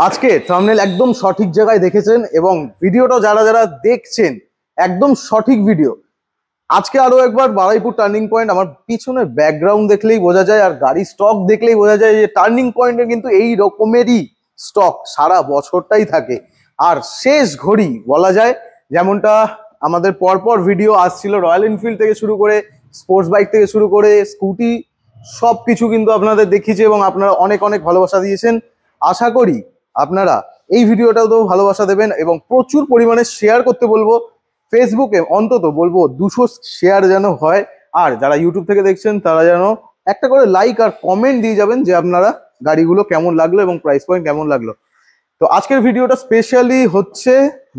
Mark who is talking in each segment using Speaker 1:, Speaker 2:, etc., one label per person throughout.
Speaker 1: আজকে থাম্বনেল একদম সঠিক জায়গায় দেখেছেন এবং ভিডিওটা যারা যারা দেখছেন একদম সঠিক ভিডিও। আজকে আরো একবার বারুইপুর টার্নিং পয়েন্ট, আমার পিছনের ব্যাকগ্রাউন্ড দেখলেই বোঝা যায় আর গাড়ি স্টক দেখলেই বোঝা যায় যে টার্নিং পয়েন্টে কিন্তু এই রকমেরই স্টক সারা বছরটাই থাকে। আর শেষ ঘড়ি বলা যায়, যেমনটা আমাদের পরপর ভিডিও আসছিল, রয়্যাল এনফিল্ড থেকে শুরু করে স্পোর্টস বাইক থেকে শুরু করে স্কুটি সব কিছু কিন্তু আপনাদের দেখিয়েছে এবং আপনারা অনেক অনেক ভালোবাসা দিয়েছেন। আশা করি আপনারা এই ভিডিওটাও তো ভালোবাসা দেবেন এবং প্রচুর পরিমাণে শেয়ার করতে বলবো। ফেসবুকে অন্তত বলবো 200 শেয়ার যেন হয়, আর যারা ইউটিউব থেকে দেখছেন তারা যেন একটা করে লাইক আর কমেন্ট দিয়ে যাবেন যে আপনারা গাড়িগুলো কেমন লাগলো এবং প্রাইস পয়েন্ট কেমন লাগলো। তো আজকের ভিডিওটা স্পেশালি হচ্ছে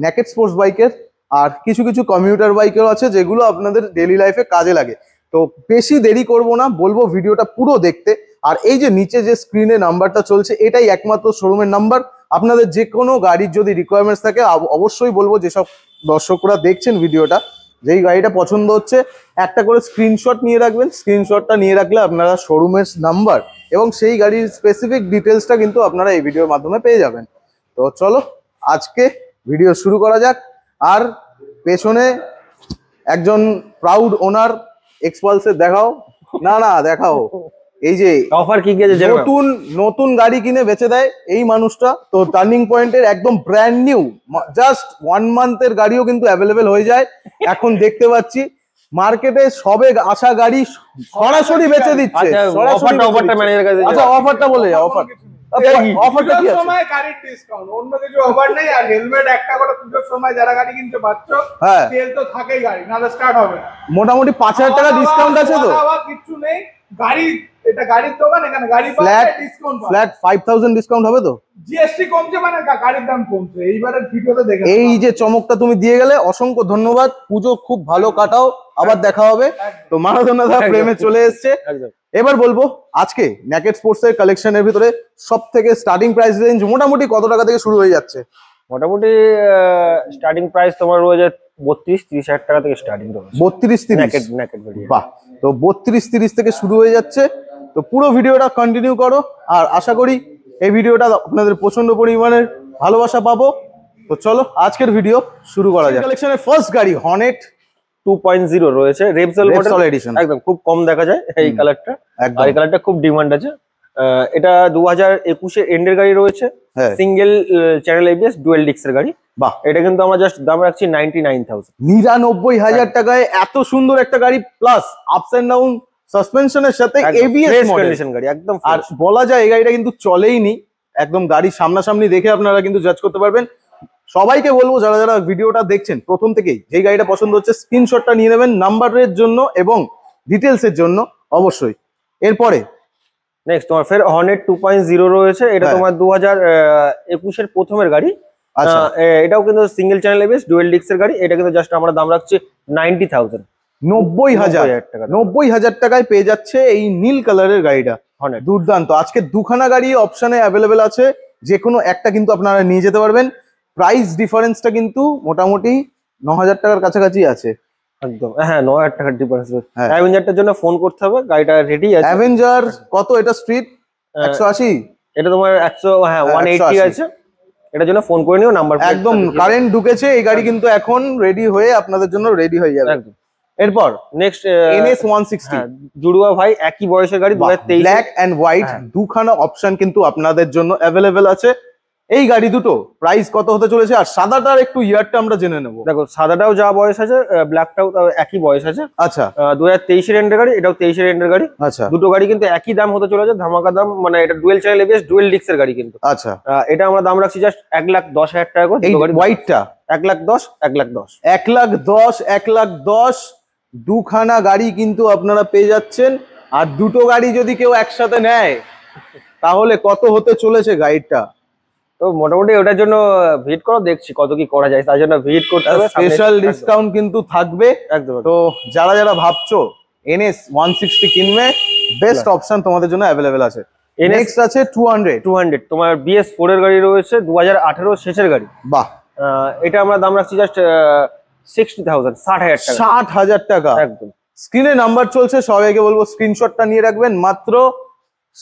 Speaker 1: নেকেড স্পোর্টস বাইকের, আর কিছু কিছু কমিউটার বাইকেরও আছে যেগুলো আপনাদের ডেইলি লাইফে কাজে লাগে। তো বেশি দেরি করব না, বলবো ভিডিওটা পুরো দেখতে। আর এই যে নিচে যে স্ক্রিনে নাম্বারটা চলছে এটাই একমাত্র শোরুমের নাম্বার। আপনাদের যে কোনো গাড়ির যদি রিকোয়ারমেন্টস থাকে অবশ্যই বলবো, যেসব দর্শকরা দেখছেন ভিডিওটা, যেই গাড়িটা পছন্দ হচ্ছে একটা করে স্ক্রিনশট নিয়ে রাখবেন। স্ক্রিনশটটা নিয়ে রাখলে আপনারা শোরুমের নাম্বার এবং সেই গাড়ির স্পেসিফিক ডিটেলসটা কিন্তু আপনারা এই ভিডিওর মাধ্যমে পেয়ে যাবেন। তো চলো আজকে ভিডিও শুরু করা যাক। আর পেছনে একজন প্রাউড ওনার এক্সপালসের দেখাও, না না দেখাও, এই যে
Speaker 2: অফার কি গেছে,
Speaker 1: নতুন নতুন গাড়ি কিনে বেচে দেয় এই মানুষটা। তো টার্নিং পয়েন্টের একদম ব্র্যান্ড নিউ জাস্ট 1 মান্থের গাড়িও কিন্তু অ্যাভেলেবেল হয়ে যায় এখন দেখতে পাচ্ছি মার্কেটে। সবে আসা গাড়ি সরাসরি বেচে দিচ্ছে। আচ্ছা অফারটা বলে যাও, অফারটা কি আছে?
Speaker 3: সময় গাড়ির ডিসকাউন্ট, অন্য কিছু অফার নেই। আর হেলমেট একটা করে পুজোর সময় যারা গাড়ি কিনতে পাচ্ছ,
Speaker 1: হ্যাঁ
Speaker 3: তেল তো থাকেই গাড়ি, নাহলে স্টার্ট হবে না।
Speaker 1: মোটামুটি 5000 টাকা ডিসকাউন্ট আছে। তো
Speaker 3: কিছু নেই, গাড়ি এটা গাড়ির দোকান, এখানে গাড়ি
Speaker 1: ফ্ল্যাট
Speaker 3: ডিসকাউন্ট
Speaker 1: ফ্ল্যাট 5000 ডিসকাউন্ট হবে। তো
Speaker 3: জিএসটি কমছে মানে গাড়ির দাম কমছে। এইবারের ভিডিওতে দেখে
Speaker 1: এই যে চমকটা তুমি দিয়ে গেলে, অসংখ্য ধন্যবাদ। পুজো খুব ভালো কাটাও, আবার দেখা হবে। তো মারাদোনা দা প্রেমে চলে এসছে। এবার বলবো আজকে নেকেড স্পোর্টস এর কালেকশনের ভিতরে সব থেকে স্টার্টিং প্রাইস রেঞ্জ মোটামুটি কত টাকা থেকে শুরু হয়ে যাচ্ছে?
Speaker 2: মোটামুটি স্টার্টিং প্রাইস তোমার রয়েছে 32-30 হাজার টাকা থেকে স্টার্টিং রয়েছে।
Speaker 1: 32-30
Speaker 2: নেকেড ভেরিয়েন্ট।
Speaker 1: বাহ, তো 32-30 থেকে শুরু হয়ে যাচ্ছে। তো পুরো ভিডিওটা কন্টিনিউ করো, আর আশা করি এই ভিডিওটা আপনাদের প্রচন্ড পরিমাণের ভালোবাসা পাবো। তো চলো আজকের ভিডিও শুরু করা যাক। কালেকশনের ফার্স্ট গাড়ি হর্নেট
Speaker 2: 2.0 রয়েছে, রেপসল মডেল
Speaker 1: এডিশন।
Speaker 2: একদম খুব কম দেখা যায় এই কালারটা, আর এই কালারটা খুব ডিমান্ড আছে। এটা 2021 এন্ডের গাড়ি রয়েছে, সিঙ্গেল চ্যানেল এবিএস ডুয়েল ডিস্কের গাড়ি।
Speaker 1: বাহ,
Speaker 2: এটা কিন্তু আমরা জাস্ট দাম রাখছি 99,000।
Speaker 1: 99,000 টাকায় এত সুন্দর একটা গাড়ি, প্লাস আপস এন্ড ডাউন সাসপেনশনের সাথে এবিএস
Speaker 2: কন্ডিশন গাড়ি একদম।
Speaker 1: আর বলা যায় এই গাড়িটা কিন্তু চলেই নি, একদম গাড়ি সামনাসামনি দেখে আপনারা কিন্তু জাজ করতে পারবেন। সবাইকে বলবো যারা যারা ভিডিওটা দেখছেন প্রথম থেকেই, যেই গাড়িটা পছন্দ হচ্ছে স্ক্রিনশটটা নিয়ে নেবেন নাম্বারের জন্য এবং ডিটেলসের জন্য অবশ্যই। এরপরে
Speaker 2: নেক্সট তোমার ফের হর্নেট 2.0 রয়েছে। এটা তোমার 2021 এর প্রথমের গাড়ি।
Speaker 1: আচ্ছা,
Speaker 2: এটাও কিন্তু সিঙ্গেল চ্যানেল এবিএস ডুয়েল ডিস্কের গাড়ি। এটা কিন্তু জাস্ট আমরা দাম রাখছি 90,000।
Speaker 1: 90,000 টাকায় পেয়ে যাচ্ছে এই নীল কালারের গাড়িটা।
Speaker 2: হর্নেট
Speaker 1: দুর্দান্ত। আজকে দুখানা গাড়ি অপশনে অ্যাভেলেবেল আছে, যে কোনো একটা কিন্তু আপনারা নিয়ে যেতে পারবেন। প্রাইস ডিফারেন্সটা কিন্তু মোটামুটি 9,000 টাকার কাছাকাছি আছে।
Speaker 2: একদম, হ্যাঁ 9,000 টাকার ডিফারেন্স। অ্যাভেঞ্জারটার জন্য ফোন করতে হবে, গাড়িটা রেডি আছে।
Speaker 1: অ্যাভেঞ্জার কত? এটা স্ট্রিট 180,
Speaker 2: এটা তোমার 100, হ্যাঁ 180 আছে। এটার জন্য ফোন করে নিও, নাম্বার
Speaker 1: একদম কারেন্ট ঢুকেছে। এই গাড়ি কিন্তু এখন রেডি হয়ে আপনাদের জন্য রেডি হয়ে যাবে একদম। এরপর
Speaker 2: নেক্সট
Speaker 1: NS 160
Speaker 2: জুড়ুয়া ভাই, একই বয়সের গাড়ি, 2023
Speaker 1: ব্ল্যাক এন্ড হোয়াইট দুখানা অপশন কিন্তু আপনাদের জন্য অ্যাভেলেবেল আছে। এই গাড়ি দুটো প্রাইস কত হতে চলেছে, আর সাদাটার একটু ইয়ারটা আমরা জেনে নেব।
Speaker 2: দেখো সাদাটাও যা বয়স আছে, ব্ল্যাকটাও একই বয়স আছে।
Speaker 1: আচ্ছা,
Speaker 2: 2023 এর এন্ডের গাড়ি, এটাও 23 এর এন্ডের গাড়ি।
Speaker 1: আচ্ছা,
Speaker 2: দুটো গাড়ি কিন্তু একই দাম হতে চলেছে, ধামাকা দাম। মানে এটা ডুয়েল চ্যানেল এবিএস ডুয়েল ডিস্কের গাড়ি কিন্তু।
Speaker 1: আচ্ছা,
Speaker 2: এটা আমরা দাম রাখছি জাস্ট 1,10,000 টাকা করে।
Speaker 1: এই হোয়াইটটা
Speaker 2: 1,10,000, 1,10,000,
Speaker 1: 1,10,000 দুখানা গাড়ি কিন্তু আপনারা পেয়ে যাচ্ছেন। আর দুটো গাড়ি যদি কেউ একসাথে নেয় তাহলে কত হতে চলেছে গাড়িটা?
Speaker 2: তো মোটামুটি ওটার জন্য ভিজিট করো, দেখছি কত কি করা যায়, তার জন্য ভিজিট করতে হবে।
Speaker 1: স্পেশাল ডিসকাউন্ট কিন্তু থাকবে
Speaker 2: একদম।
Speaker 1: তো যারা যারা ভাবছো NS 160 কিনবে, বেস্ট অপশন তোমাদের জন্য অ্যাভেলেবেল আছে। নেক্সট আছে 200
Speaker 2: তোমার BS4 এর গাড়ি রয়েছে, 2018 শেষের গাড়ি।
Speaker 1: বাহ,
Speaker 2: এটা আমরা দাম রাখছি জাস্ট 60,000, 60,000 টাকা।
Speaker 1: 60,000 টাকা
Speaker 2: একদম।
Speaker 1: স্ক্রিনে নাম্বার চলছে, সবাইকে বলবো স্ক্রিনশটটা নিয়ে রাখবেন। মাত্র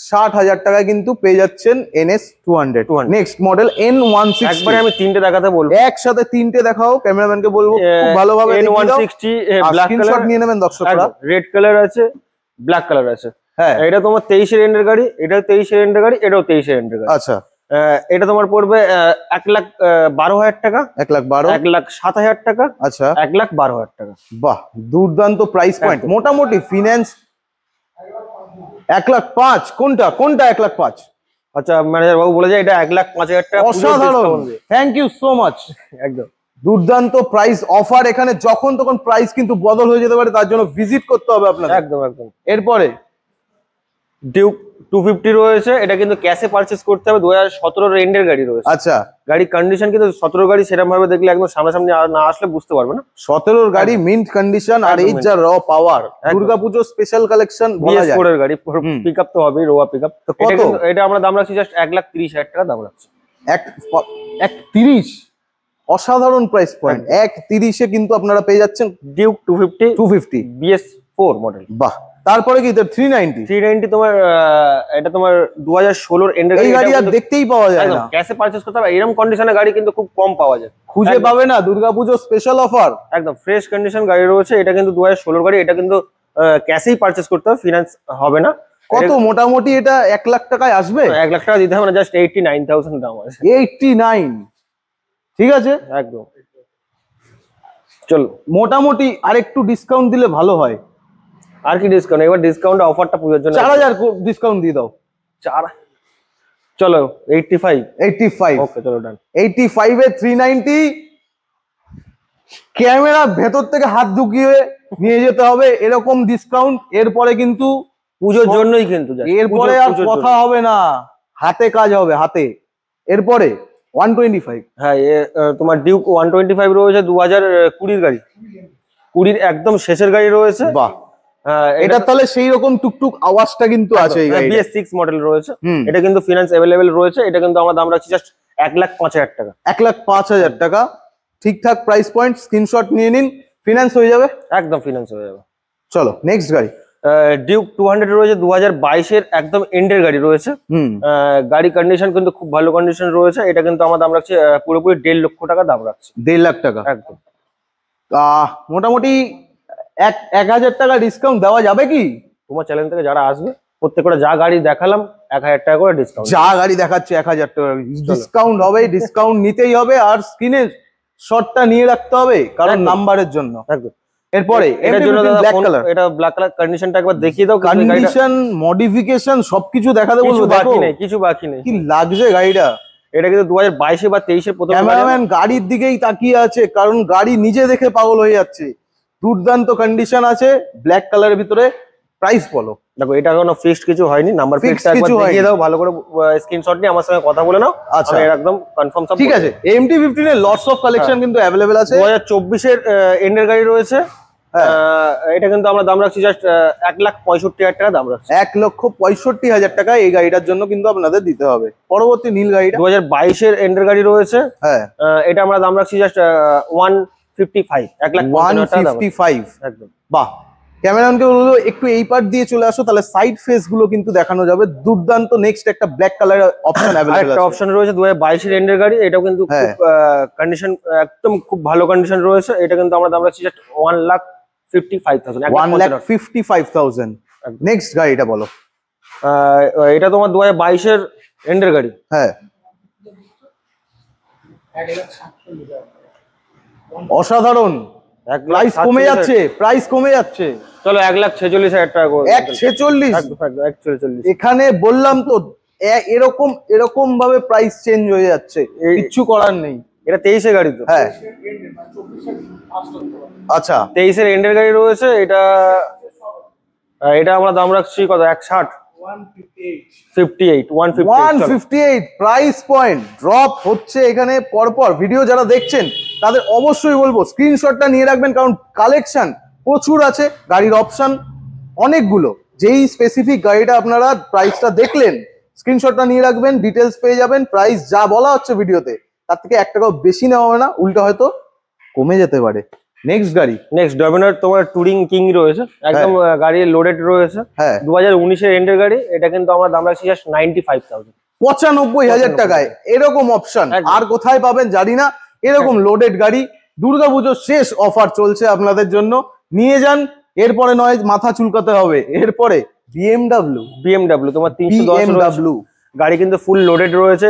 Speaker 1: 60,000 টাকায় কিন্তু পেয়ে যাচ্ছেন NS 200। Next model N160।
Speaker 2: একবারে আমি তিনটে দেখাতে বলবো,
Speaker 1: একসাথে তিনটে দেখাও, ক্যামেরাম্যানকে বলবো খুব ভালোভাবে
Speaker 2: N160 ব্ল্যাক
Speaker 1: স্ক্রিনশট
Speaker 2: কালার
Speaker 1: নিয়ে নেবেন দর্শকরা।
Speaker 2: রেড কালার আছে, ব্ল্যাক কালার আছে।
Speaker 1: হ্যাঁ,
Speaker 2: এটা তোমার 23 এর এন্ডের গাড়ি, এটাও 23 এর এন্ডের গাড়ি, এটাও 23 এর এন্ডের গাড়ি।
Speaker 1: আচ্ছা,
Speaker 2: এটা তোমার পড়বে 1,12,000 টাকা,
Speaker 1: 1,12,000,
Speaker 2: 1,07,000 টাকা,
Speaker 1: আচ্ছা
Speaker 2: 1,12,000 টাকা।
Speaker 1: বাহ, দুর্দান্ত প্রাইস পয়েন্ট। মোটামুটি ফিনান্স 1,05,000। কোনটা 1,05,000?
Speaker 2: আচ্ছা, ম্যানেজার বাবু বলে যায় এটা 1,05,000 টাকা।
Speaker 1: অসাধারণ, থ্যাংক ইউ সো মাচ।
Speaker 2: একদম
Speaker 1: দুর্দান্ত প্রাইস অফার। এখানে যখন তখন প্রাইস কিন্তু বদল হয়ে যেতে পারে, তার জন্য ভিজিট করতে হবে আপনাদের।
Speaker 2: একদম একদম।
Speaker 1: এরপরে
Speaker 2: ডিউক 250 রয়েছে, এটা কিন্তু ক্যাশে পারচেজ করতে হবে। 2017 এর এন্ডের গাড়ি রয়েছে।
Speaker 1: আচ্ছা,
Speaker 2: গাড়ি কন্ডিশন কিন্তু 17 গাড়ি সেরকম ভাবে দেখলে একদম সামনাসামনি না আসলে বুঝতে পারবে না।
Speaker 1: 17 গাড়ি মিন্ট কন্ডিশন, আর এই যা র পাওয়ার, দুর্গাপুজো স্পেশাল কালেকশন বলা যায়।
Speaker 2: BS4 এর গাড়ি, পিকআপ তো হবে, রোয়া পিকআপ।
Speaker 1: কত?
Speaker 2: এটা আমরা দাম রাখছি জাস্ট 1,30,000 টাকা দাম রাখছি।
Speaker 1: 1,30,000 অসাধারণ প্রাইস পয়েন্ট। 1,30,000 কিন্তু আপনারা পেয়ে যাচ্ছেন
Speaker 2: ডিউক 250 BS4 মডেল।
Speaker 1: বাহ, তারপরে কি 390
Speaker 2: তোমার এটা তোমার 2016 এর এন্ডের
Speaker 1: এই গাড়ি আর দেখতেই পাওয়া যায় না।
Speaker 2: ক্যাশে পারচেজ করতে হবে, এরকম কন্ডিশনের গাড়ি কিন্তু খুব কম পাওয়া যায়,
Speaker 1: খুঁজে পাবে না। দুর্গাপুজো স্পেশাল অফার,
Speaker 2: একদম ফ্রেশ কন্ডিশন গাড়ি রয়েছে। এটা কিন্তু 2016 গাড়ি, এটা কিন্তু ক্যাশেই পারচেজ করতে হবে, ফিনান্স হবে না।
Speaker 1: কত মোটামুটি এটা 1,00,000 টাকায় আসবে?
Speaker 2: 1,00,000 টাকা দিতে হবে না, জাস্ট 89,000 দাম আছে।
Speaker 1: 89, ঠিক আছে
Speaker 2: একদম। চলো,
Speaker 1: মোটামুটি আর একটু ডিসকাউন্ট দিলে ভালো হয়।
Speaker 2: আর কি ডিসকাউন্ট? এবার ডিসকাউন্ট অফারটা পুজোর জন্য
Speaker 1: 4,000 ডিসকাউন্ট দিয়ে দাও।
Speaker 2: 4, চলো 85। ওকে, চলো ডান।
Speaker 1: 85 এ 390। ক্যামেরা ভেতর থেকে হাত ঢুকিয়ে নিয়ে যেতে হবে এরকম ডিসকাউন্ট। এরপরে কিন্তু
Speaker 2: পুজোর জন্যই কিন্তু,
Speaker 1: এরপরে আর কথা হবে না, হাতে কাজ হবে হাতে। এরপরে 125।
Speaker 2: হ্যাঁ, তোমার ডিউক 125 রয়েছে, 2020 গাড়ি, 20 একদম শেষের গাড়ি রয়েছে।
Speaker 1: বাহ, এটা তাহলে সেই রকম টুকটুক আওয়াজটা কিন্তু আছে। এই গাড়ি
Speaker 2: BS6 মডেল রয়েছে, এটা কিন্তু ফিনান্স अवेलेबल রয়েছে। এটা কিন্তু আমরা দাম রাখছি জাস্ট 1,05,000 টাকা।
Speaker 1: 1,05,000 টাকা, ঠিকঠাক প্রাইস পয়েন্ট। স্ক্রিনশট নিয়ে নিন, ফিনান্স হয়ে যাবে,
Speaker 2: একদম ফিনান্স হয়ে যাবে।
Speaker 1: চলো নেক্সট গাড়ি।
Speaker 2: ডিউক 200 রয়েছে, 2022 এর একদম এন্ডের গাড়ি রয়েছে। গাড়ি কন্ডিশন কিন্তু খুব ভালো কন্ডিশন রয়েছে। এটা কিন্তু আমরা দাম রাখছি পুরোপুরি 1.5 লক্ষ টাকা দাম রাখছি।
Speaker 1: 1.5 লাখ টাকা,
Speaker 2: একদম।
Speaker 1: মোটামুটি 1,000 টাকা ডিসকাউন্ট দেওয়া যাবে কি?
Speaker 2: তোমার চ্যানেল থেকে যারা আসবে প্রত্যেকটা যা গাড়ি দেখালাম 1,000 টাকা করে ডিসকাউন্ট।
Speaker 1: যা গাড়ি দেখাচ্ছে 1,000 টাকা ডিসকাউন্ট হবে। ডিসকাউন্ট নিতেই হবে, আর স্ক্রিনে শটটা নিয়ে রাখতে হবে কারণ নাম্বারের জন্য।
Speaker 2: একদম।
Speaker 1: এরপরে
Speaker 2: এটার জন্য ব্ল্যাক কালার, এটা ব্ল্যাক কালার কন্ডিশনটা একবার দেখিয়ে দাও।
Speaker 1: কন্ডিশন, মডিফিকেশন সবকিছু দেখাতে বলবো।
Speaker 2: কিছু বাকি নেই।
Speaker 1: কি লাগছে গাড়িটা।
Speaker 2: এটা কিন্তু 2022 বা 23 এর প্রথম।
Speaker 1: ক্যামেরাম্যান গাড়ির দিকেই তাকিয়ে আছে, কারণ গাড়ি নিজে দেখে পাগল হয়ে যাচ্ছে। দুর্দান্ত কন্ডিশন আছে, ব্ল্যাক কালারের ভিতরে। প্রাইস বলো।
Speaker 2: দেখো, এটা কোনো ফিক্সড কিছু হয়নি, নাম্বার প্লেটটা একবার দেখিয়ে দাও ভালো করে, স্ক্রিনশট নিয়ে আমার সঙ্গে কথা বলে নাও।
Speaker 1: আচ্ছা,
Speaker 2: একদম কনফার্ম সব
Speaker 1: ঠিক আছে। MT-15 এর লটস অফ কালেকশন কিন্তু अवेलेबल আছে।
Speaker 2: 2024 এর এন্ডের গাড়ি রয়েছে। এটা কিন্তু আমরা দাম রাখছি জাস্ট 1,65,000 টাকা দাম রাখছি।
Speaker 1: 1,65,000 টাকা এই গাড়িটার জন্য কিন্তু আপনাদের দিতে হবে। পরবর্তী নীল গাড়িটা
Speaker 2: 2022 এর এন্ডের গাড়ি রয়েছে।
Speaker 1: হ্যাঁ,
Speaker 2: এটা আমরা দাম রাখছি জাস্ট 155,
Speaker 1: 155।
Speaker 2: একদম।
Speaker 1: বাহ, ক্যামেরাম্যানকে বলবো একটু এই পার্ট দিয়ে চলে আসো, তাহলে সাইড ফেস গুলো কিন্তু দেখানো যাবে। দুর্দান্ত। নেক্সট একটা ব্ল্যাক কালার অপশন अवेलेबल আছে।
Speaker 2: একটা অপশন রয়েছে 2022 এর এন্ডের গাড়ি, এটাও কিন্তু কন্ডিশন একদম খুব ভালো কন্ডিশন রয়েছে। এটা কিন্তু আমরা দাম রাখছি জাস্ট 1,55,000।
Speaker 1: 1,55,000। নেক্সট গাড়িটা বলো।
Speaker 2: এটা তোমার 2022 এর এন্ডের গাড়ি।
Speaker 1: হ্যাঁ, অসাধারণ। প্রাইস কমে যাচ্ছে, প্রাইস কমে যাচ্ছে।
Speaker 2: চলো 1,46,000 টাকা করে।
Speaker 1: 1,46। এখানে বললাম তো এরকম ভাবে প্রাইস চেঞ্জ হয়ে যাচ্ছে, কিচ্ছু করার নেই।
Speaker 2: এটা 23 এর গাড়ি তো।
Speaker 1: হ্যাঁ, আচ্ছা
Speaker 2: 23 এর এন্ডের গাড়ি রয়েছে। এটা আমরা দাম রাখছি কত? 160,
Speaker 1: 158 প্রাইস পয়েন্ট ড্রপ হচ্ছে এখানে পরপর। ভিডিও যারা দেখছেন তাদের অবশ্যই বলবো স্ক্রিনশটটা নিয়ে রাখবেন, কারণ কালেকশন প্রচুর আছে, গাড়ির অপশন অনেকগুলো। যেই স্পেসিফিক গাড়িটা আপনারা প্রাইসটা দেখলেন, স্ক্রিনশটটা নিয়ে রাখবেন, ডিটেলস পেয়ে যাবেন। প্রাইস যা বলা হচ্ছে ভিডিওতে তার থেকে 1 টাকাও বেশি নেওয়া হবে না, উল্টো হয়তো কমে যেতে পারে। নেক্সট গাড়ি,
Speaker 2: নেক্সট ডমিনার তোমার টুরিং কিং রয়েছে, একদম গাড়ি লোডেড রয়েছে।
Speaker 1: হ্যাঁ
Speaker 2: 2019-এর এন্ডের গাড়ি, এটা কিন্তু আমরা দাম রাখছি জাস্ট 95,000।
Speaker 1: 95,000 টাকায় এরকম অপশন আর কোথায় পাবেন জানি না। এরকম লোডেড গাড়ি দুর্গাপুজোর শেষ অফার চলছে আপনাদের জন্য, নিয়ে যান। এরপরে নয় মাথা চুলকাতে হবে, এরপরে বিএমডাব্লিউ
Speaker 2: তোমার 310 গাড়ি কিন্তু ফুল লোডেড রয়েছে,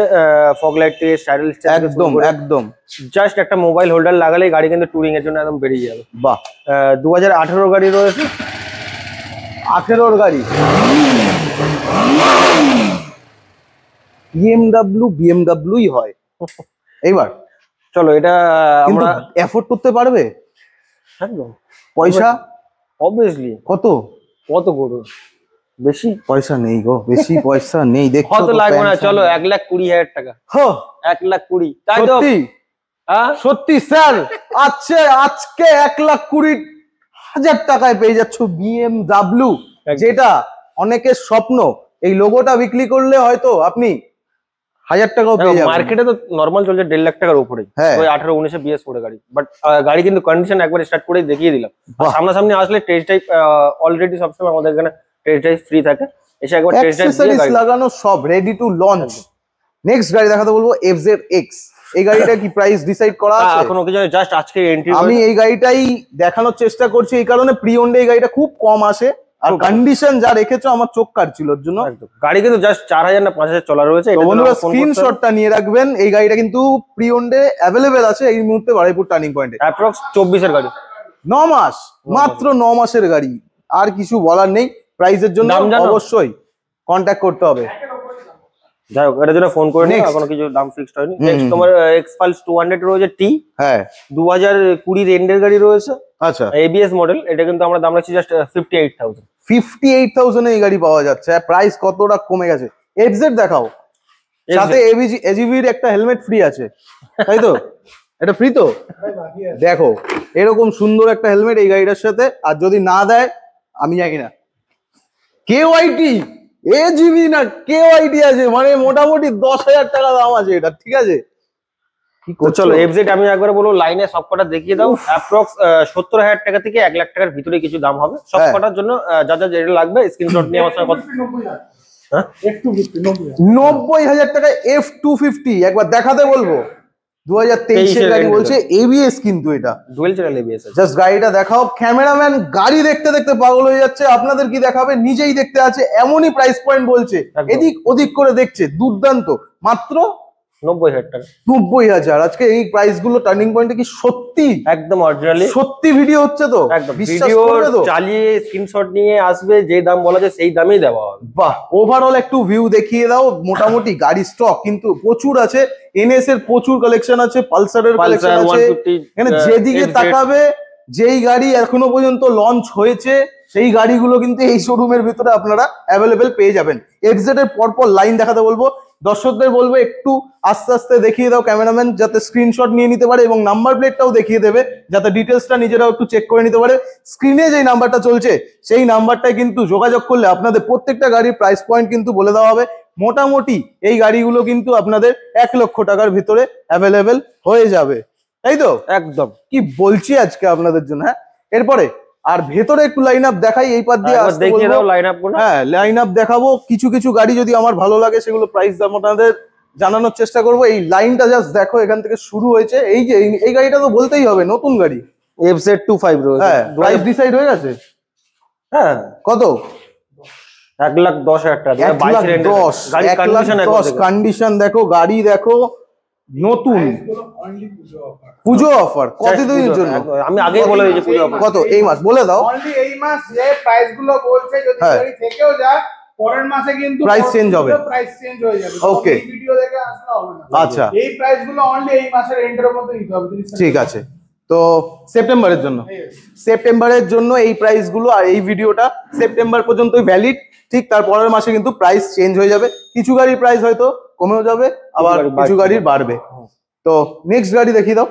Speaker 2: ফগ লাইট থেকে স্টাইল
Speaker 1: একদম একদম।
Speaker 2: জাস্ট একটা মোবাইল হোল্ডার লাগালেই গাড়ি কিন্তু টুরিং এর জন্য একদম বেরিয়ে যাবে।
Speaker 1: বাহ,
Speaker 2: 2018 গাড়ি রয়েছে,
Speaker 1: 18 গাড়ি বিএমডাব্লিউই হয়। এইবার
Speaker 2: চলো এটা আমরা
Speaker 1: এফোর্ড করতে পারবে
Speaker 2: একদম
Speaker 1: পয়সা
Speaker 2: অবভিয়াসলি।
Speaker 1: কত
Speaker 2: করো, বেশি
Speaker 1: পয়সা নেই গো, বেশি পয়সা নেই। দেখো
Speaker 2: কত লাগবে না, চলো 1,20,000 টাকা। 1,20,000, তাই তো?
Speaker 1: সত্যি সত্যি স্যার, আচ্ছা আজকে 1,20,000 টাকায় পেয়ে যাচ্ছ বিএমডাব্লিউ, যেটা অনেকের স্বপ্ন। এই লোগোটা বিক্রি করলে হয়তো আপনি 1,000 টাকাও পেয়ে যাবেন।
Speaker 2: মার্কেটে তো নরমাল চলছে 1.5 লাখ টাকার উপরে, ওই 18-19 বিএস করে গাড়ি। বাট গাড়ি কিন্তু কন্ডিশন একবার স্টার্ট করে দেখিয়ে দিলাম। সামনাসামনি আসলে টেস্ট ড্রাইভ অলরেডি সবসময় আমাদের এখানে টেস্ট ড্রাইভ ফ্রি থাকে, এসে একবার টেস্ট ড্রাইভ দিয়ে
Speaker 1: লাগানো সব রেডি টু লঞ্চ। নেক্সট গাড়ি দেখাতে বলবো FZX। এই গাড়িটা কি প্রাইস ডিসাইড করা আছে
Speaker 2: এখনো কিছু? জাস্ট আজকে এন্ট্রি।
Speaker 1: আমি এই গাড়িটাই দেখানোর চেষ্টা করছি, এই কারণে প্রি ওন্ডে এই গাড়িটা খুব কম আসে, আর কন্ডিশন যা রেখেছো আমার চোখ কাটছিল ওর জন্য।
Speaker 2: গাড়ি কিন্তু জাস্ট 4,000 না 5,000 চলা রয়েছে।
Speaker 1: বন্ধুরা স্ক্রিনশটটা নিয়ে রাখবেন, এই গাড়িটা কিন্তু প্রি ওন্ডে অ্যাভেলেবেল আছে এই মুহূর্তে বারুইপুর টার্নিং পয়েন্টে।
Speaker 2: অ্যাপ্রক্স 24-এর গাড়ি,
Speaker 1: 9 মাস, মাত্র 9 মাসের গাড়ি। আর কিছু বলার নেই, প্রাইসের জন্য অবশ্যই কন্ট্যাক্ট করতে হবে।
Speaker 2: যাই হোক, এটার জন্য ফোন করে নিই, এখনো কিছু দাম ফিক্সড হয়নি। নেক্সট তোমার Xpulse 200 রয়েছে টি।
Speaker 1: হ্যাঁ
Speaker 2: 2020 এন্ডের গাড়ি রয়েছে।
Speaker 1: আচ্ছা,
Speaker 2: ABS মডেল, এটা কিন্তু আমরা দাম রাখছি জাস্ট 58,000।
Speaker 1: 58,000 এই গাড়ি পাওয়া যাচ্ছে। প্রাইস কতটা কমে গেছে। FZ দেখাও, সাথে AGV-র একটা হেলমেট ফ্রি আছে, তাই তো? এটা ফ্রি তো? দেখো এরকম সুন্দর একটা হেলমেট এই গাড়িটার সাথে, আর যদি না দেয় আমি জানি না। KYT AGV না KYT আছে, মানে মোটামুটি 10,000 টাকা দাম আছে এটা, ঠিক আছে?
Speaker 2: চলো FZ আমি একবার বলবো লাইনে সবকটা দেখিয়ে দাও। অ্যাপ্রক্স 70,000 টাকা থেকে 1 লাখ টাকার ভিতরে কিছু দাম হবে সবকটার জন্য। যা যা যেটা লাগবে স্ক্রিনশট নিয়ে আমার সঙ্গে কথা।
Speaker 1: 90,000 টাকায় F250 একবার দেখাতে বলবো। 2023 এর গাড়ি বলছে, ABS কিন্তু এটা
Speaker 2: ডুয়েল চ্যানেল ABS আছে।
Speaker 1: জাস্ট গাড়িটা দেখাও। ক্যামেরাম্যান গাড়ি দেখতে দেখতে পাগল হয়ে যাচ্ছে, আপনাদের কি দেখাবে নিজেই দেখতে আছে, এমনই প্রাইস পয়েন্ট বলছে, এদিক ওদিক করে দেখছে। দুর্দান্ত, মাত্র
Speaker 2: 90,000 টাকা।
Speaker 1: 90,000। আজকে এই প্রাইস গুলো টার্নিং পয়েন্টে কি সত্যি
Speaker 2: একদম অরিজিনালি
Speaker 1: সত্যি ভিডিও হচ্ছে তো?
Speaker 2: একদম ভিডিও চালিয়ে স্ক্রিনশট নিয়ে আসবে, যে দাম বলা যায় সেই দামেই দেওয়া হবে।
Speaker 1: বাহ, ওভারঅল একটু ভিউ দেখিয়ে দাও। মোটামুটি গাড়ি স্টক কিন্তু প্রচুর আছে, NS এর প্রচুর কালেকশন আছে, পালসারের কালেকশন আছে। এখানে যেদিকে তাকাবে, যেই গাড়ি এখনো পর্যন্ত লঞ্চ হয়েছে সেই গাড়িগুলো কিন্তু এই শোরুমের ভিতরে আপনারা অ্যাভেলেবেল পেয়ে যাবেন। FZ এর পরপর লাইন দেখাতে বলবো, দর্শকদের বলবো একটু আস্তে আস্তে দেখিয়ে দাও ক্যামেরাম্যান, যাতে স্ক্রিনশট নিয়ে নিতে পারে, এবং নাম্বার প্লেটটাও দেখিয়ে দেবে যাতে ডিটেলসটা নিজেরাও একটু চেক করে নিতে পারে। স্ক্রিনে যেই নাম্বারটা চলছে সেই নাম্বারটায় কিন্তু যোগাযোগ করলে আপনাদের প্রত্যেকটা গাড়ির প্রাইস পয়েন্ট কিন্তু বলে দেওয়া হবে। মোটামুটি এই গাড়িগুলো কিন্তু আপনাদের 1 লক্ষ টাকার ভিতরে অ্যাভেলেবেল হয়ে যাবে, তাই তো?
Speaker 2: একদম
Speaker 1: কি বলছি আজকে আপনাদের জন্য। হ্যাঁ, এরপরে আর ভেতরে একটু লাইন আপ দেখাই, এই পাশ দিয়ে আসতে
Speaker 2: দেখিয়ে দাও লাইন আপ গুলো।
Speaker 1: হ্যাঁ, লাইন আপ দেখাবো। কিছু কিছু গাড়ি যদি আমার ভালো লাগে সেগুলো প্রাইস দাম আপনাদের জানানোর চেষ্টা করব। এই লাইনটা জাস্ট দেখো, এখান থেকে শুরু হয়েছে। এই যে এই গাড়িটা তো বলতেই হবে নতুন গাড়ি,
Speaker 2: FZ25 রয়েছে।
Speaker 1: হ্যাঁ, প্রাইস ডিসাইড হয়ে গেছে।
Speaker 2: হ্যাঁ,
Speaker 1: কত?
Speaker 2: 1,10,000 টাকা।
Speaker 1: 1,10,000 কন্ডিশন দেখো, গাড়ি দেখো, নতুন পুজো অফার। কতদিনের জন্য?
Speaker 2: আমি আগেই বলে দিয়েছি পুজো অফার
Speaker 1: কত এই মাস বলে দাও।
Speaker 3: অনলি এই মাস যে প্রাইস গুলো বলছে, যদি গাড়ি থেকেও যায় পরের মাসে কিন্তু
Speaker 1: প্রাইস চেঞ্জ হবে,
Speaker 3: প্রাইস চেঞ্জ হয়ে যাবে।
Speaker 1: ওকে,
Speaker 3: এই ভিডিও দেখে আসলে হবে না।
Speaker 1: আচ্ছা,
Speaker 3: এই প্রাইস গুলো অনলি এই মাসের এন্ডের মধ্যে নিতে হবে।
Speaker 1: ঠিক আছে। তো সেপ্টেম্বরের জন্য এই প্রাইস গুলো, আর এই ভিডিওটা সেপ্টেম্বর পর্যন্তই ভ্যালিড। ঠিক তারপরের মাসে কিন্তু প্রাইস চেঞ্জ হয়ে যাবে। কিছু গাড়ির প্রাইস হয়তো কমেও যাবে, আবার কিছু গাড়ির বাড়বে। তো নেক্সট গাড়ি দেখিয়ে দাও।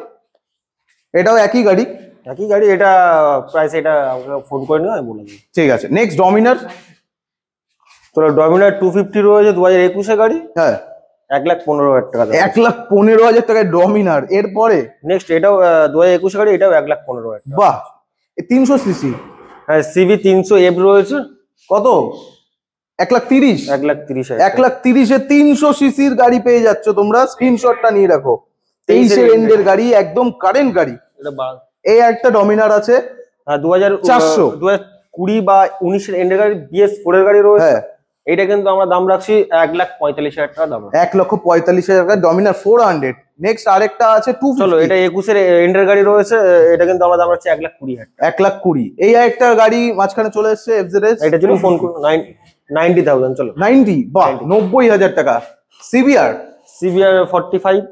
Speaker 1: এটাও একই গাড়ি।
Speaker 2: এটা প্রাইস, এটা আমাকে ফোন করে নিও, আমি বলে দিই।
Speaker 1: ঠিক আছে। নেক্সট ডমিনার।
Speaker 2: তো ডমিনার 250 রয়েছে, 2021 এর গাড়ি।
Speaker 1: হ্যাঁ,
Speaker 2: 1,15,000 টাকা।
Speaker 1: 1,15,000 টাকায় ডমিনার। এরপরে
Speaker 2: নেক্সট এটাও 2021 গাড়ি, এটাও 1,15,000 টাকা।
Speaker 1: বাহ, 300 সিসি।
Speaker 2: হ্যাঁ, সিভি 300F রয়েছে।
Speaker 1: কত? 1,30,000।
Speaker 2: 1,30,000।
Speaker 1: 1,30,000-এ 300 সিসির গাড়ি পেয়ে যাচ্ছ তোমরা। স্ক্রিনশটটা নিয়ে রাখো। 23-এর এন্ডের গাড়ি, একদম কারেন্ট গাড়ি। এই একটা ডমিনার আছে।
Speaker 2: হ্যাঁ, 2020 বা 19-এর এন্ডের গাড়ি, BS4 এর গাড়ি রয়েছে। এটা কিন্তু আমরা দাম রাখছি 1,45,000 টাকা দাম।
Speaker 1: 1,45,000 টাকা ডমিনার 400। নেক্সট আরেকটা আছে 250।
Speaker 2: চলো, এটা 21-এর এন্ডের গাড়ি রয়েছে, এটা কিন্তু আমরা দাম রাখছি 1,20,000।
Speaker 1: 1,20,000। এই একটা গাড়ি মাঝখানে চলে এসেছে FZS,
Speaker 2: এটা যদি ফোন করুন 90,000। চলো
Speaker 1: 90। বাহ, 90,000 টাকা। CBR
Speaker 2: 45।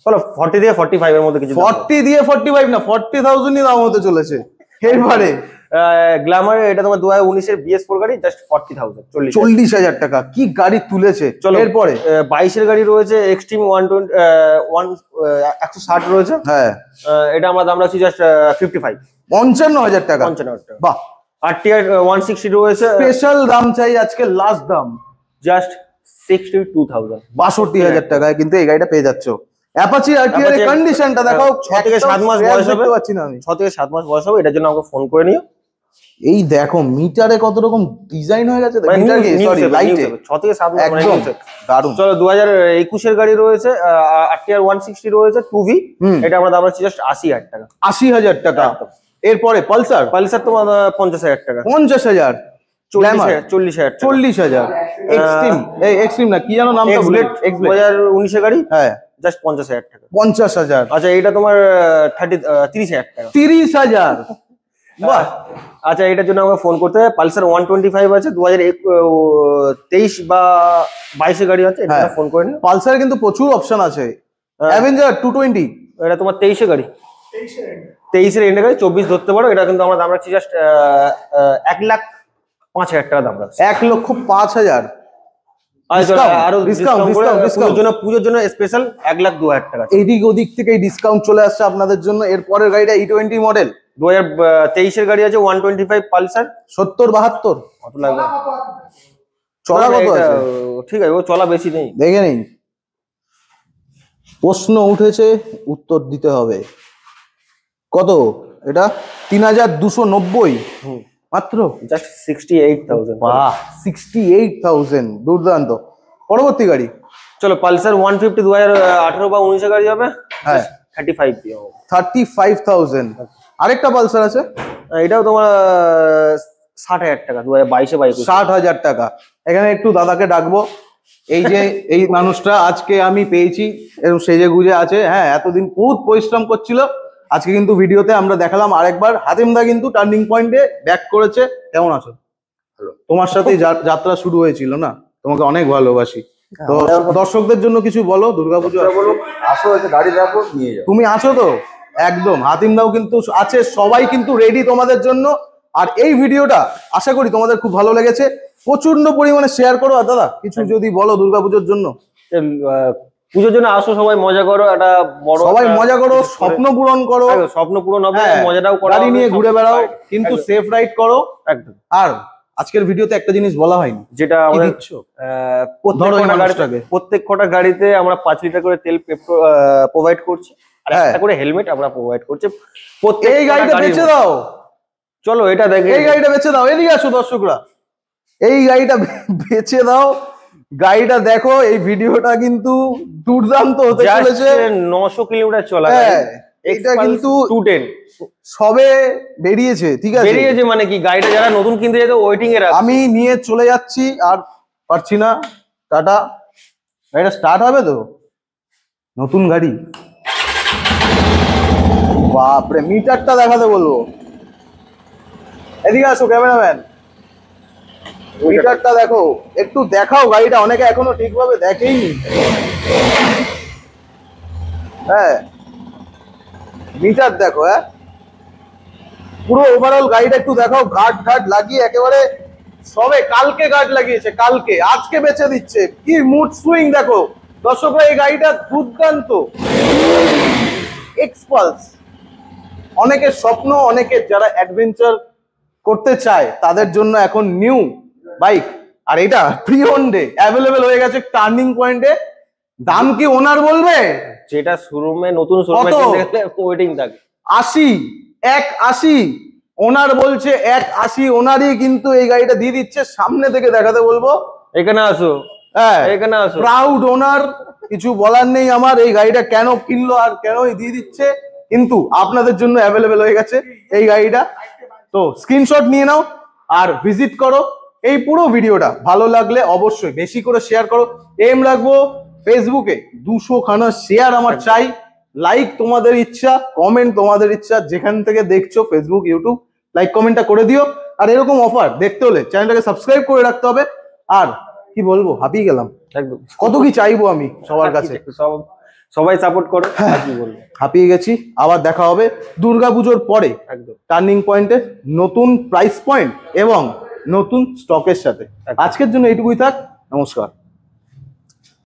Speaker 2: চলো 40 দিয়ে 45 এর মধ্যে কিছু।
Speaker 1: 40 দিয়ে 45 না, 40,000-ই দাম হতে চলেছে। এরপরে
Speaker 2: গ্ল্যামার, এটা তোমার 2019-এর BS4 গাড়ি, জাস্ট 40,000।
Speaker 1: 40,000 টাকা। কি গাড়ি তুলেছে।
Speaker 2: চলো,
Speaker 1: এরপরে
Speaker 2: 22-এর গাড়ি রয়েছে, এক্সট্রিম 160 রয়েছে।
Speaker 1: হ্যাঁ,
Speaker 2: এটা আমরা দাম রাখছি জাস্ট 55।
Speaker 1: 55,000 টাকা।
Speaker 2: 55 টাকা।
Speaker 1: বাহ।
Speaker 2: RTR 160 রয়েছে,
Speaker 1: স্পেশাল দাম চাই আজকে, লাস্ট দাম
Speaker 2: জাস্ট 62,000।
Speaker 1: 62,000 টাকায় কিন্তু এই গাড়িটা পেয়ে যাচ্ছ। অ্যাপাচি RTR এর কন্ডিশনটা দেখাও।
Speaker 2: 6 থেকে 7 মাস বয়স হবে।
Speaker 1: দেখতে পাচ্ছি না আমি।
Speaker 2: 6 থেকে 7 মাস বয়স হবে, এটার জন্য আমাকে ফোন করে নিও।
Speaker 1: এই দেখো মিটারে কত রকম ডিজাইন হয়ে গেছে। মিটার কি, সরি, লাইটে।
Speaker 2: 6 থেকে 7 মাস মানে
Speaker 1: একদম দারুণ।
Speaker 2: চলো, 2021-এর গাড়ি রয়েছে, RTR 160 রয়েছে 2V। এটা আমরা দাম রাখছি জাস্ট 80,000 টাকা।
Speaker 1: 80,000 টাকা। এরপরে পালসার
Speaker 2: তোমার 50,000 টাকা।
Speaker 1: 50,000।
Speaker 2: 40,000।
Speaker 1: 40,000। এক্সট্রিম, এই এক্সট্রিম না, কি জানো নামটা ভুলে।
Speaker 2: 2019-এর গাড়ি,
Speaker 1: হ্যাঁ,
Speaker 2: জাস্ট 50,000 টাকা।
Speaker 1: 50,000।
Speaker 2: আচ্ছা, এটা তোমার 30,000 টাকা।
Speaker 1: 30,000। বাহ।
Speaker 2: আচ্ছা, এটার জন্য আমাকে ফোন করতে হবে। পালসার 125 আছে, 2023 বা 22-এর গাড়ি আছে, এটা ফোন করে নিও।
Speaker 1: পালসারে কিন্তু প্রচুর অপশন আছে। অ্যাভেঞ্জার 220,
Speaker 2: এটা তোমার 23-এর গাড়ি। 23-এর এন্ডে গাড়ি, 24 ধরতে পারো। এটা কিন্তু আমরা দাম রাখছি জাস্ট 1,05,000 টাকা দাম রাখছি।
Speaker 1: 1,05,000।
Speaker 2: আরো পুজোর জন্য স্পেশাল 1,02,000 টাকা।
Speaker 1: এইদিক ওদিক থেকে ডিসকাউন্ট চলে আসছে আপনাদের জন্য। এরপরের গাড়িটা E20 মডেল,
Speaker 2: 2023-এর গাড়ি আছে, 125 পালসার।
Speaker 1: 70-72
Speaker 2: কত লাগবে?
Speaker 1: চলা কত আছে?
Speaker 2: ঠিক আছে, ও চলা বেশি নেই।
Speaker 1: দেখে নিন। প্রশ্ন উঠেছে, উত্তর দিতে হবে। কত এটা? 3,290 মাত্র,
Speaker 2: জাস্ট 68,000।
Speaker 1: বাহ, 68,000। দুর্দান্ত। পরবর্তী গাড়ি
Speaker 2: চলো, পালসার 150 2018 বা 19-এর গাড়ি হবে।
Speaker 1: হ্যাঁ,
Speaker 2: 35 দিয়ে হবে।
Speaker 1: 35,000। আরেকটা পালসার আছে,
Speaker 2: এটাও তোমার 60,000 টাকা। 2022-এ
Speaker 1: 60,000 টাকা। এখানে একটু দাদাকে ডাকবো। এই যে এই মানুষটা আজকে আমি পেয়েছি, এরকম সেজে গুজে আছে। হ্যাঁ, এতদিন বহুত পরিশ্রম করছিল। আজকে কিন্তু ভিডিওতে আমরা দেখালাম আরেকবার। হাতিমদা কিন্তু টার্নিং পয়েন্টে ব্যাক করেছে। কেমন আছো? তোমার সাথে যাত্রা শুরু হয়েছিল না, তোমাকে অনেক ভালোবাসি। তো দর্শকদের জন্য কিছু বলো, দুর্গাপুজো বলো।
Speaker 4: আসো, গাড়ি দেখো, নিয়ে যাও।
Speaker 1: তুমি আছো তো? একদম। হাতিমদাও কিন্তু আছে, সবাই কিন্তু রেডি তোমাদের জন্য। আর এই ভিডিওটা আশা করি তোমাদের খুব ভালো লেগেছে। প্রচন্ড পরিমাণে শেয়ার করো। আর দাদা কিছু যদি বলো দুর্গাপুজোর জন্য।
Speaker 2: পুজোর জন্য আসো, সবাই মজা করো। একটা বড়,
Speaker 1: সবাই মজা করো, স্বপ্ন পূরণ করো।
Speaker 2: স্বপ্ন পূরণ হবে, মজাটাও করো।
Speaker 1: গাড়ি নিয়ে ঘুরে বেড়াও, কিন্তু সেফ রাইড করো।
Speaker 2: একদম।
Speaker 1: আর আজকের ভিডিওতে একটা জিনিস বলা হয়নি,
Speaker 2: যেটা আমাদের
Speaker 1: প্রত্যেক
Speaker 2: প্রত্যেকটা গাড়িতে আমরা 5 লিটার করে তেল প্রোভাইড করছি, আর একটা করে হেলমেট আমরা প্রোভাইড করছি।
Speaker 1: এই গাড়িটা বেচে দাও।
Speaker 2: চলো, এটা দেখে
Speaker 1: এই গাড়িটা বেচে দাও। এদিকে আসো দর্শকরা, এই গাড়িটা বেচে দাও। গাড়িটা দেখো। এই ভিডিওটা কিন্তু দুর্দান্ত হতে চলেছে।
Speaker 2: 900 কিলোমিটার চলা।
Speaker 1: এটা কিন্তু
Speaker 2: 210
Speaker 1: সবে বেরিয়েছে। ঠিক আছে,
Speaker 2: বেরিয়েছে মানে কি, গাড়িটা যারা নতুন কিনতে যেত ওয়েটিং এর আছে।
Speaker 1: আমি নিয়ে চলে যাচ্ছি, আর পারছি না। টাটা। গাড়িটা স্টার্ট হবে তো? নতুন গাড়ি, বাপরে। মিটারটা দেখাতে বলবো। এদিকে আসো ক্যামেরাম্যান, মিটারটা দেখো, একটু দেখাও গাড়িটা। অনেকে এখনো ঠিকভাবে দেখেইনি। হ্যাঁ, মিটার দেখো। হ্যাঁ, পুরো ওভারঅল গাড়িটা একটু দেখাও। গার্ড লাগিয়ে একেবারে সবে কালকে গার্ড লাগিয়েছে, কালকে, আজকে বেচে দিচ্ছে। কি মুড সুইং দেখো দর্শকরা। এই গাড়িটা দুর্দান্ত। এক্সপালস, অনেকের স্বপ্ন, অনেকের যারা অ্যাডভেঞ্চার করতে চায় তাদের জন্য এখন নিউ বাইক। আর এটা প্রি ওন ডে অ্যাভেলেবেল হয়ে গেছে টার্নিং পয়েন্টে। দাম কি ওনার বলবে?
Speaker 2: যেটা শোরুমে নতুন শোরুমে ওয়েটিং থাকে
Speaker 1: 80, 180 ওনার বলছে, 180 ওনারই কিন্তু এই গাড়িটা দিয়ে দিচ্ছে। সামনে থেকে দেখাতে বলবো,
Speaker 2: এখানে আসো,
Speaker 1: হ্যাঁ
Speaker 2: এখানে আসো।
Speaker 1: প্রাউড ওনার, কিছু বলার নেই আমার। এই গাড়িটা কেন কিনলো আর কেনই দিয়ে দিচ্ছে, কিন্তু আপনাদের জন্য অ্যাভেলেবেল হয়ে গেছে এই গাড়িটা। তো স্ক্রিনশট নিয়ে নাও আর ভিজিট করো। এই পুরো ভিডিওটা ভালো লাগলে অবশ্যই বেশি করে শেয়ার করো। এম রাখবো ফেসবুকে 200 খানা শেয়ার আমার চাই, লাইক তোমাদের ইচ্ছা, কমেন্ট তোমাদের ইচ্ছা, যেখান থেকে দেখছো ফেসবুক ইউটিউব লাইক কমেন্টটা করে দিও। আর এরকম অফার দেখতে হলে চ্যানেলটাকে সাবস্ক্রাইব করে রাখতে হবে। আর কি বলবো, হাঁপিয়ে গেলাম
Speaker 2: একদম।
Speaker 1: কত কি চাইবো আমি সবার কাছে,
Speaker 2: সবাই সাপোর্ট করো, আর কি বলবো।
Speaker 1: হাঁপিয়ে গেছি। আবার দেখা হবে দুর্গাপুজোর পরে
Speaker 2: একদম
Speaker 1: টার্নিং পয়েন্টে নতুন প্রাইস পয়েন্ট এবং নতুন স্টকের সাথে। আজকের জন্য এইটুকুই থাক, নমস্কার।